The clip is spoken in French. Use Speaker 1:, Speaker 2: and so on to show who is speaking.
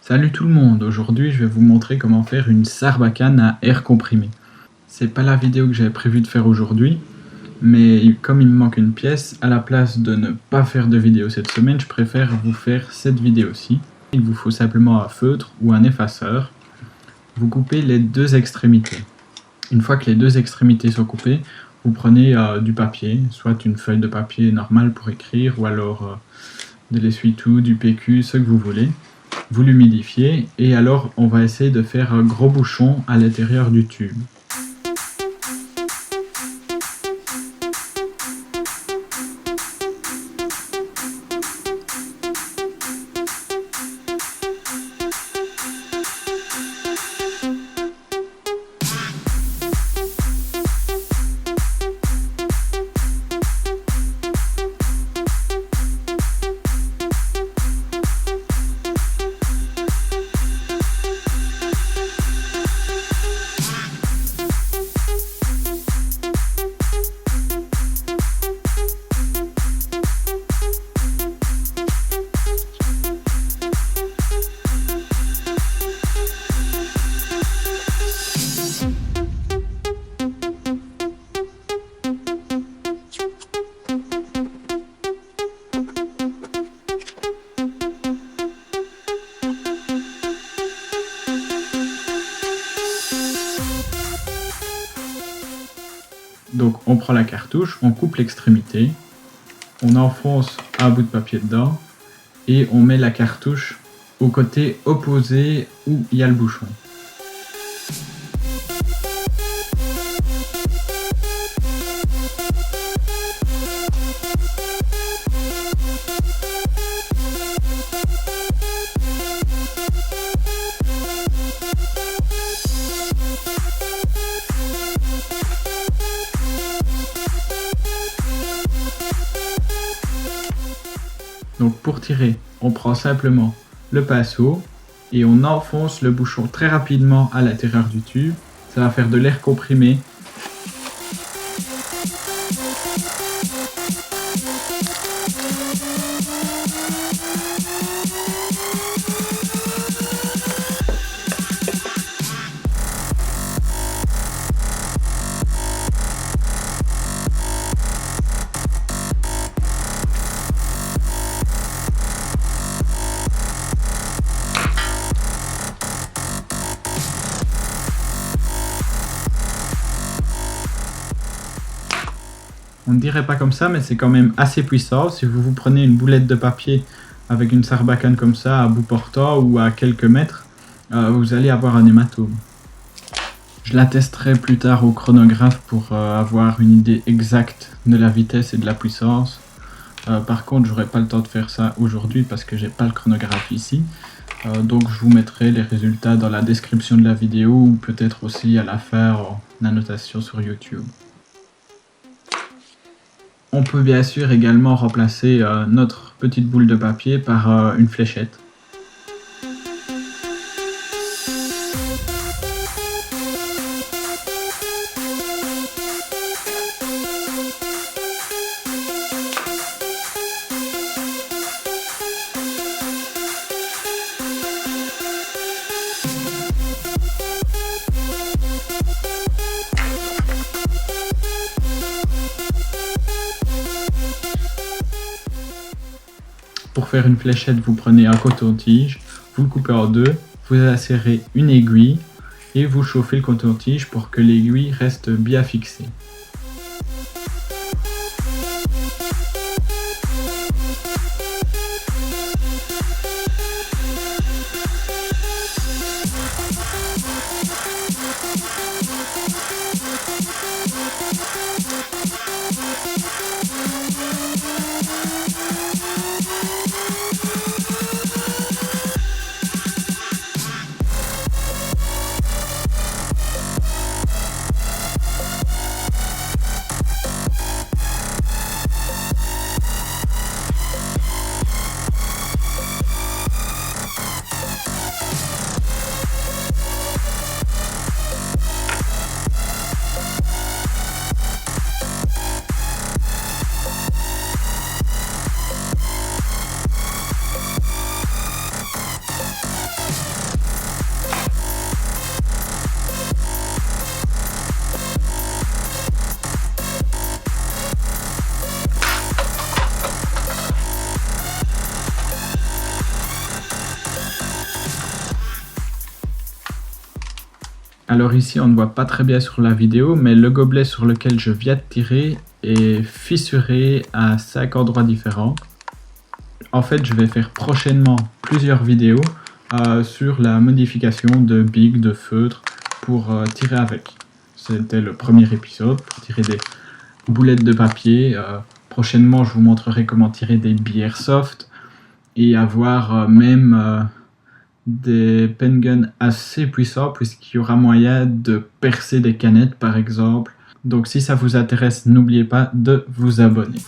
Speaker 1: Salut tout le monde, aujourd'hui je vais vous montrer comment faire une sarbacane à air comprimé. C'est pas la vidéo que j'avais prévu de faire aujourd'hui, mais comme il me manque une pièce, à la place de ne pas faire de vidéo cette semaine, je préfère vous faire cette vidéo-ci. Il vous faut simplement un feutre ou un effaceur. Vous coupez les deux extrémités. Une fois que les deux extrémités sont coupées, vous prenez du papier, soit une feuille de papier normale pour écrire, ou alors de l'essuie-tout, du PQ, ce que vous voulez. Vous l'humidifiez et alors on va essayer de faire un gros bouchon à l'intérieur du tube. Donc on prend la cartouche, on coupe l'extrémité, on enfonce un bout de papier dedans et on met la cartouche au côté opposé où il y a le bouchon. Donc pour tirer, on prend simplement le pinceau et on enfonce le bouchon très rapidement à l'intérieur du tube. Ça va faire de l'air comprimé. On ne dirait pas comme ça, mais c'est quand même assez puissant. Si vous prenez une boulette de papier avec une sarbacane comme ça, à bout portant ou à quelques mètres, vous allez avoir un hématome. Je la testerai plus tard au chronographe pour avoir une idée exacte de la vitesse et de la puissance. Par contre, j'aurai pas le temps de faire ça aujourd'hui parce que j'ai pas le chronographe ici. Donc je vous mettrai les résultats dans la description de la vidéo ou peut-être aussi à la fin en annotation sur YouTube. On peut bien sûr également remplacer notre petite boule de papier par une fléchette. Pour faire une fléchette, vous prenez un coton-tige, vous le coupez en deux, vous insérez une aiguille et vous chauffez le coton-tige pour que l'aiguille reste bien fixée. Alors ici on ne voit pas très bien sur la vidéo, mais le gobelet sur lequel je viens de tirer est fissuré à 5 endroits différents. En fait je vais faire prochainement plusieurs vidéos sur la modification de bics, de feutres pour tirer avec. C'était le premier épisode pour tirer des boulettes de papier. Prochainement je vous montrerai comment tirer des billes airsoft et avoir même des pen guns assez puissants puisqu'il y aura moyen de percer des canettes par exemple. Donc si ça vous intéresse, n'oubliez pas de vous abonner.